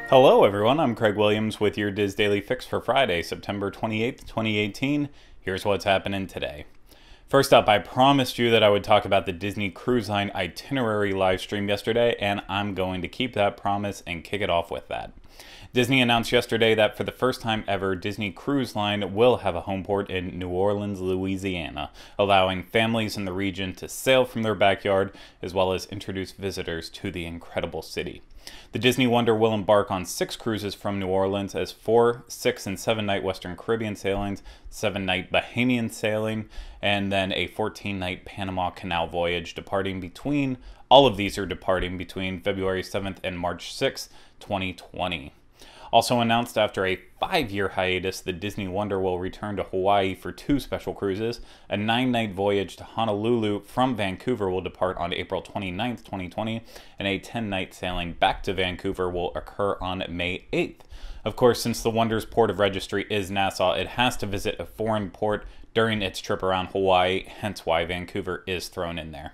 Hello everyone, I'm Craig Williams with your Diz Daily Fix for Friday, September 28th, 2018. Here's what's happening today. First up, I promised you that I would talk about the Disney Cruise Line itinerary live stream yesterday, and I'm going to keep that promise and kick it off with that. Disney announced yesterday that for the first time ever, Disney Cruise Line will have a home port in New Orleans, Louisiana, allowing families in the region to sail from their backyard, as well as introduce visitors to the incredible city. The Disney Wonder will embark on 6 cruises from New Orleans as 4, 6, and 7-night Western Caribbean sailings, 7-night Bahamian sailing, and then a 14-night Panama Canal voyage all of these are departing between February 7th and March 6th, 2020. Also announced after a 5-year hiatus, the Disney Wonder will return to Hawaii for 2 special cruises. A 9-night voyage to Honolulu from Vancouver will depart on April 29th, 2020, and a 10-night sailing back to Vancouver will occur on May 8th. Of course, since the Wonder's port of registry is Nassau, it has to visit a foreign port during its trip around Hawaii, hence why Vancouver is thrown in there.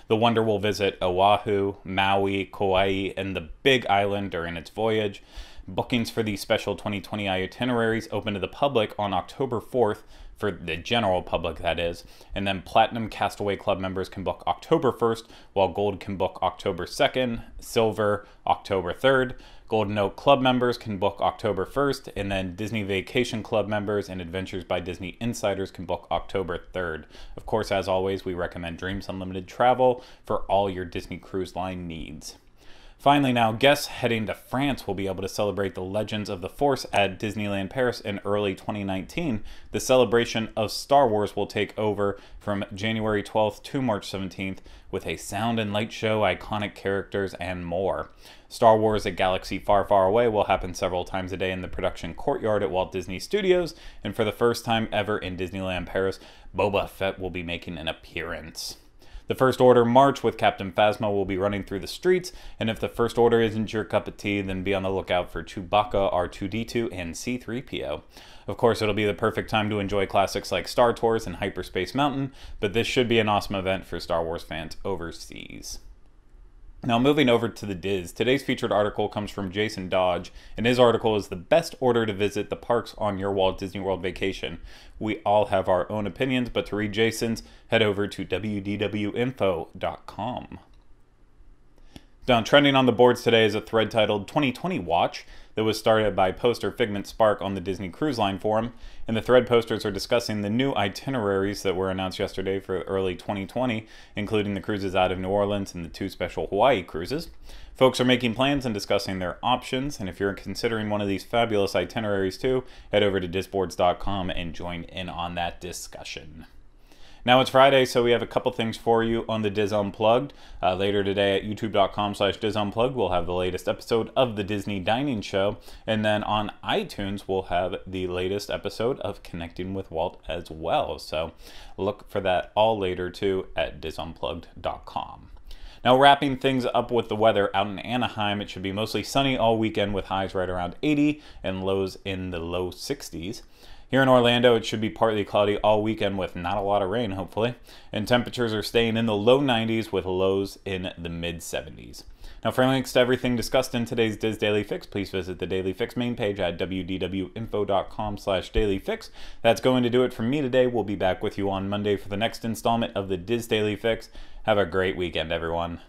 The Wonder will visit Oahu, Maui, Kauai, and the Big Island during its voyage. Bookings for the special 2020 itineraries open to the public on October 4th, for the general public that is, and then Platinum Castaway Club members can book October 1st, while Gold can book October 2nd, Silver October 3rd, Golden Oak Club members can book October 1st, and then Disney Vacation Club members and Adventures by Disney Insiders can book October 3rd. Of course, as always, we recommend Dreams Unlimited travel for all your Disney Cruise Line needs. Finally now, guests heading to France will be able to celebrate the Legends of the Force at Disneyland Paris in early 2019. The celebration of Star Wars will take over from January 12th to March 17th with a sound and light show, iconic characters, and more. Star Wars: A Galaxy Far, Far Away will happen several times a day in the production courtyard at Walt Disney Studios, and for the first time ever in Disneyland Paris, Boba Fett will be making an appearance. The First Order March with Captain Phasma will be running through the streets, and if the First Order isn't your cup of tea, then be on the lookout for Chewbacca, R2-D2, and C-3PO. Of course, it'll be the perfect time to enjoy classics like Star Tours and Hyperspace Mountain, but this should be an awesome event for Star Wars fans overseas. Now moving over to the Diz, today's featured article comes from Jason Dodge, and his article is the best order to visit the parks on your Walt Disney World vacation. We all have our own opinions, but to read Jason's, head over to wdwinfo.com. Now, trending on the boards today is a thread titled 2020 Watch that was started by poster Figment Spark on the Disney Cruise Line forum, and the thread posters are discussing the new itineraries that were announced yesterday for early 2020, including the cruises out of New Orleans and the 2 special Hawaii cruises. Folks are making plans and discussing their options, and if you're considering one of these fabulous itineraries too, head over to disboards.com and join in on that discussion. Now it's Friday, so we have a couple things for you on the Diz Unplugged. Later today at youtube.com/DizUnplugged, we'll have the latest episode of the Disney Dining Show. And then on iTunes, we'll have the latest episode of Connecting with Walt as well. So look for that all later too at DizUnplugged.com. Now wrapping things up with the weather out in Anaheim, it should be mostly sunny all weekend with highs right around 80 and lows in the low 60s. Here in Orlando, it should be partly cloudy all weekend with not a lot of rain, hopefully. And temperatures are staying in the low 90s with lows in the mid 70s. Now, for links to everything discussed in today's Diz Daily Fix, please visit the Daily Fix main page at wdwinfo.com/dailyfix. That's going to do it from me today. We'll be back with you on Monday for the next installment of the Diz Daily Fix. Have a great weekend, everyone.